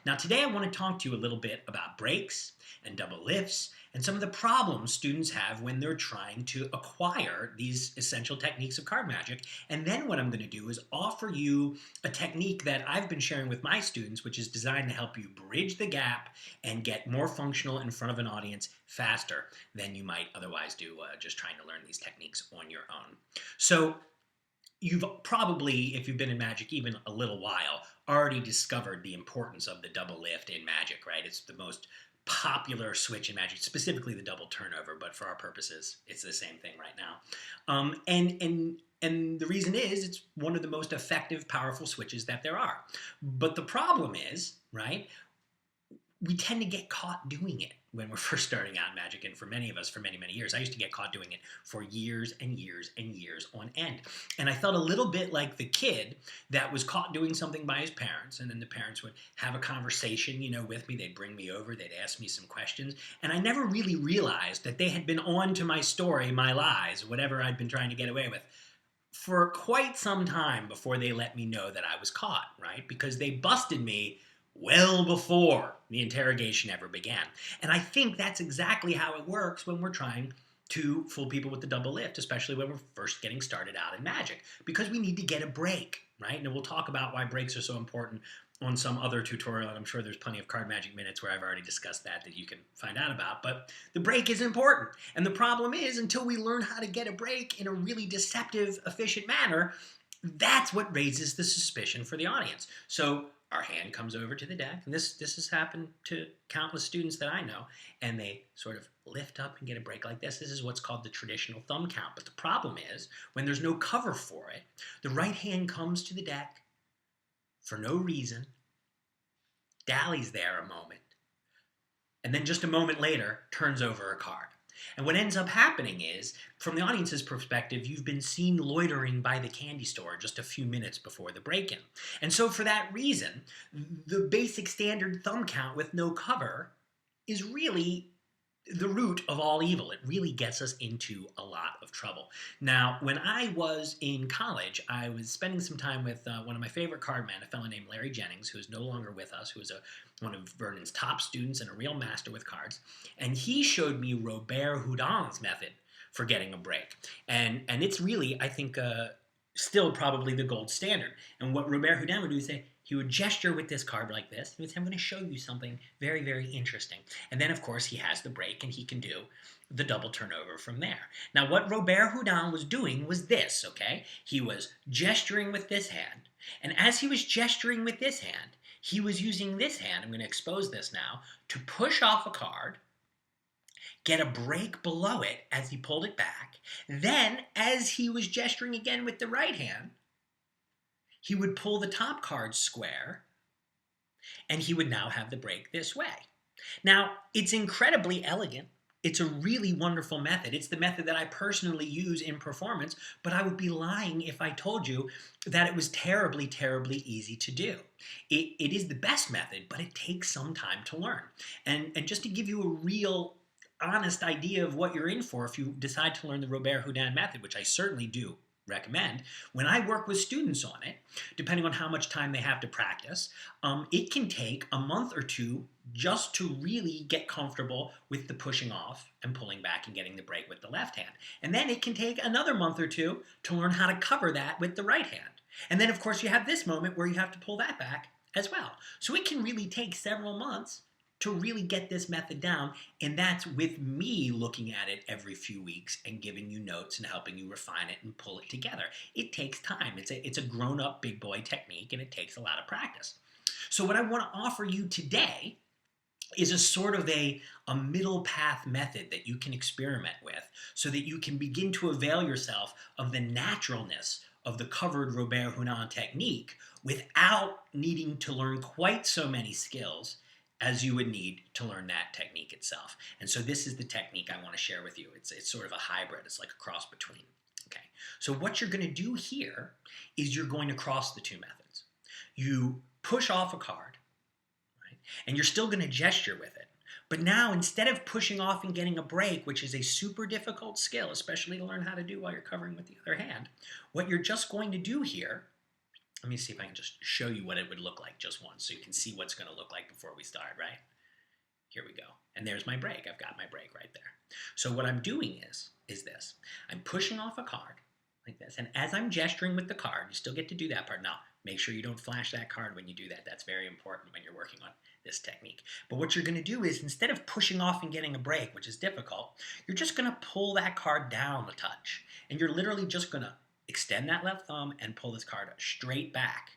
Now today I want to talk to you a little bit about breaks and double lifts and some of the problems students have when they're trying to acquire these essential techniques of card magic. And then what I'm going to do is offer you a technique that I've been sharing with my students, which is designed to help you bridge the gap and get more functional in front of an audience faster than you might otherwise do just trying to learn these techniques on your own. So you've probably, if you've been in magic even a little while, already discovered the importance of the double lift in magic, right? It's the most popular switch in magic, specifically the double turnover, but for our purposes, it's the same thing right now. And the reason is it's one of the most effective, powerful switches that there are. But the problem is, right, we tend to get caught doing it when we're first starting out in magic, and for many of us, for many, many years. I used to get caught doing it for years and years and years on end. And I felt a little bit like the kid that was caught doing something by his parents, and then the parents would have a conversation, with me. They'd bring me over, they'd ask me some questions, and I never really realized that they had been on to my story, my lies, whatever I'd been trying to get away with, for quite some time before they let me know that I was caught, right? Because they busted me well before the interrogation ever began. And I think that's exactly how it works when we're trying to fool people with the double lift, especially when we're first getting started out in magic, because we need to get a break, right? And we'll talk about why breaks are so important on some other tutorial, and I'm sure there's plenty of card magic minutes where I've already discussed that you can find out about, but the break is important. And the problem is, until we learn how to get a break in a really deceptive, efficient manner, that's what raises the suspicion for the audience. So our hand comes over to the deck, and this has happened to countless students that I know, and they sort of lift up and get a break like this. This is what's called the traditional thumb count. But the problem is, when there's no cover for it, the right hand comes to the deck for no reason, dallies there a moment, and then just a moment later turns over a card. And what ends up happening is, from the audience's perspective, you've been seen loitering by the candy store just a few minutes before the break-in. And so for that reason, the basic standard thumb count with no cover is really the root of all evil. It really gets us into a lot of trouble. Now, when I was in college, I was spending some time with one of my favorite card men, a fellow named Larry Jennings, who is no longer with us, who is one of Vernon's top students and a real master with cards. And he showed me Robert Houdin's method for getting a break. And it's really, I think, still probably the gold standard. And what Robert Houdin would do is say, he would gesture with this card like this. He would say, I'm going to show you something very, very interesting. And then, of course, he has the break, and he can do the double turnover from there. Now, what Robert Houdin was doing was this, okay? He was gesturing with this hand. And as he was gesturing with this hand, he was using this hand, I'm going to expose this now, to push off a card, get a break below it as he pulled it back. Then, as he was gesturing again with the right hand, he would pull the top card square, and he would now have the break this way. Now, it's incredibly elegant. It's a really wonderful method. It's the method that I personally use in performance, but I would be lying if I told you that it was terribly, terribly easy to do. It is the best method, but it takes some time to learn. And just to give you a real honest idea of what you're in for if you decide to learn the Robert Houdin method, which I certainly do recommend, when I work with students on it, depending on how much time they have to practice, it can take a month or two just to really get comfortable with the pushing off and pulling back and getting the break with the left hand. And then it can take another month or two to learn how to cover that with the right hand. And then, of course, you have this moment where you have to pull that back as well. So it can really take several months to really get this method down, and that's with me looking at it every few weeks and giving you notes and helping you refine it and pull it together. It takes time. It's a grown-up big boy technique, and it takes a lot of practice. So what I want to offer you today is a sort of a middle path method that you can experiment with so that you can begin to avail yourself of the naturalness of the covered Robert Houdin technique without needing to learn quite so many skills as you would need to learn that technique itself. And so this is the technique I want to share with you. It's sort of a hybrid. It's like a cross between. Okay. So what you're going to do here is you're going to cross the two methods. You push off a card, right? And you're still going to gesture with it. But now, instead of pushing off and getting a break, which is a super difficult skill, especially to learn how to do while you're covering with the other hand, what you're just going to do here, Let me see if I can just show you what it would look like just once so you can see what's going to look like before we start, right? Here we go. And there's my break. I've got my break right there. So what I'm doing is this. I'm pushing off a card like this. And as I'm gesturing with the card, you still get to do that part. Now, make sure you don't flash that card when you do that. That's very important when you're working on this technique. But what you're going to do is, instead of pushing off and getting a break, which is difficult, you're just going to pull that card down a touch. And you're literally just going to extend that left thumb and pull this card straight back.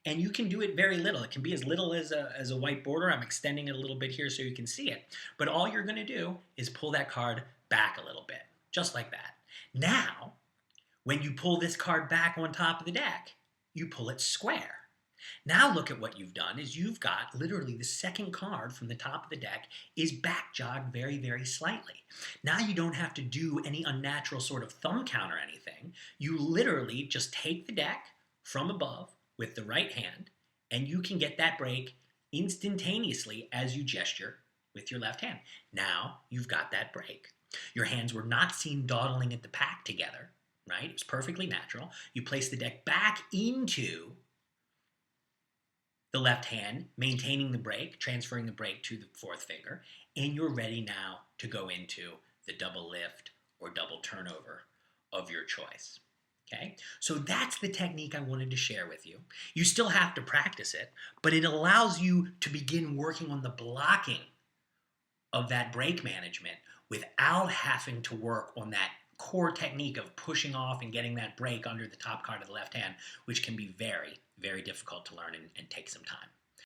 And you can do it very little. It can be as little as a white border. I'm extending it a little bit here so you can see it. But all you're going to do is pull that card back a little bit, just like that. Now, when you pull this card back on top of the deck, you pull it square. Now look at what you've done is you've got literally the second card from the top of the deck is back jogged very, very slightly. Now you don't have to do any unnatural sort of thumb count or anything. You literally just take the deck from above with the right hand, and you can get that break instantaneously as you gesture with your left hand. Now you've got that break. Your hands were not seen dawdling at the pack together, right? It was perfectly natural. You place the deck back into the left hand, maintaining the break, transferring the break to the fourth finger, and you're ready now to go into the double lift or double turnover of your choice. Okay, so that's the technique I wanted to share with you. You still have to practice it, but it allows you to begin working on the blocking of that break management without having to work on that core technique of pushing off and getting that break under the top card of the left hand, which can be very, very difficult to learn and take some time.